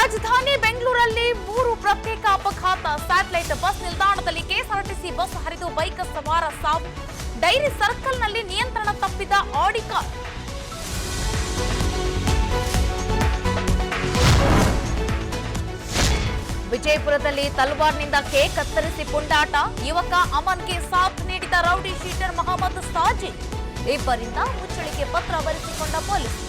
ರಾಜಧಾನಿ ಬೆಂಗಳೂರಲ್ಲಿ 3 ಪ್ರತ್ಯೇಕ ಅಪಘಾತ. ಸ್ಯಾಟಲೈಟ್ ಬಸ್ ನಿಲ್ದಾಣದಲ್ಲಿ ಕೆಎಸ್ಆರ್ಟಿಸಿ ಬಸ್ ಹರಿದು ಬೈಕ್ ಸವಾರ ಸಾವು. ಡೈರಿ ಸರ್ಕಲ್ನಲ್ಲಿ ನಿಯಂತ್ರಣ ತಪ್ಪಿದ ಆಡಿ ಕಾರ್. ವಿಜಯಪುರದಲ್ಲಿ ತಲವಾರ್ನಿಂದ ಕೇಕ್ ಕತ್ತರಿಸಿ ಪುಂಡಾಟ. ಯುವಕ ಅಮನ್ಗೆ ಸಾಥ್ ನೀಡಿದ ರೌಡಿ ಶೀಟರ್ ಮೊಹಮ್ಮದ್ ಸಾಜಿದ್. ಇಬ್ಬರಿಂದ ಮುಚ್ಚಳಿಕೆ ಪತ್ರ ಬರೆಸಿಕೊಂಡ ಪೊಲೀಸ್.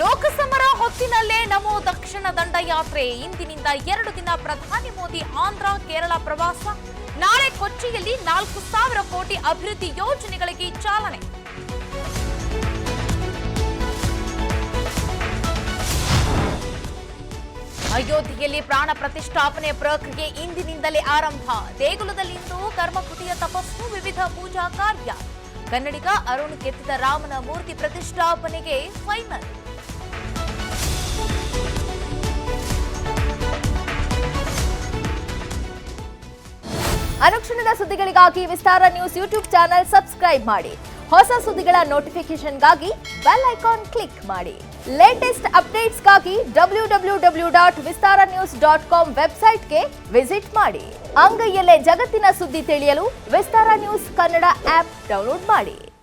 ಲೋಕಸಮರ ಹೊತ್ತಿನಲ್ಲೇ ನಮೋ ದಕ್ಷಿಣ ದಂಡಯಾತ್ರೆ. ಇಂದಿನಿಂದ 2 ದಿನ ಪ್ರಧಾನಿ ಮೋದಿ ಆಂಧ್ರ ಕೇರಳ ಪ್ರವಾಸ. ನಾಳೆ ಕೊಚ್ಚಿಯಲ್ಲಿ 4,000 ಕೋಟಿ ಅಭಿವೃದ್ಧಿ ಯೋಜನೆಗಳಿಗೆ ಚಾಲನೆ. ಅಯೋಧ್ಯೆಯಲ್ಲಿ ಪ್ರಾಣ ಪ್ರತಿಷ್ಠಾಪನೆ ಪ್ರಕ್ರಿಯೆ ಇಂದಿನಿಂದಲೇ ಆರಂಭ. ದೇಗುಲದಲ್ಲಿಂದು ಕರ್ಮಕುಟಿಯ ತಪಸ್ಸು, ವಿವಿಧ ಪೂಜಾ ಕಾರ್ಯ. ಕನ್ನಡಿಗ ಅರುಣ್ ಕೆತ್ತಿದ ರಾಮನ ಮೂರ್ತಿ ಪ್ರತಿಷ್ಠಾಪನೆಗೆ ಫೈನಲ್. ಅನುಕ್ಷಣದ ಸುದ್ದಿಗಳಿಗಾಗಿ ವಿಸ್ತಾರ ನ್ಯೂಸ್ ಯೂಟ್ಯೂಬ್ ಚಾನೆಲ್ ಸಬ್ಸ್ಕ್ರೈಬ್ ಮಾಡಿ. ಹೊಸ ಸುದ್ದಿಗಳ ನೋಟಿಫಿಕೇಶನ್ಗಾಗಿ ಬೆಲ್ ಐಕಾನ್ ಕ್ಲಿಕ್ ಮಾಡಿ. ಲೇಟೆಸ್ಟ್ ಅಪ್ಡೇಟ್ಸ್ಗಾಗಿ www.vistaranews.com ವೆಬ್ಸೈಟ್ಗೆ ವಿಸಿಟ್ ಮಾಡಿ. ಅಂಗೈಯಲ್ಲೇ ಜಗತ್ತಿನ ಸುದ್ದಿ ತಿಳಿಯಲು ವಿಸ್ತಾರ ನ್ಯೂಸ್ ಕನ್ನಡ ಆಪ್ ಡೌನ್ಲೋಡ್ ಮಾಡಿ.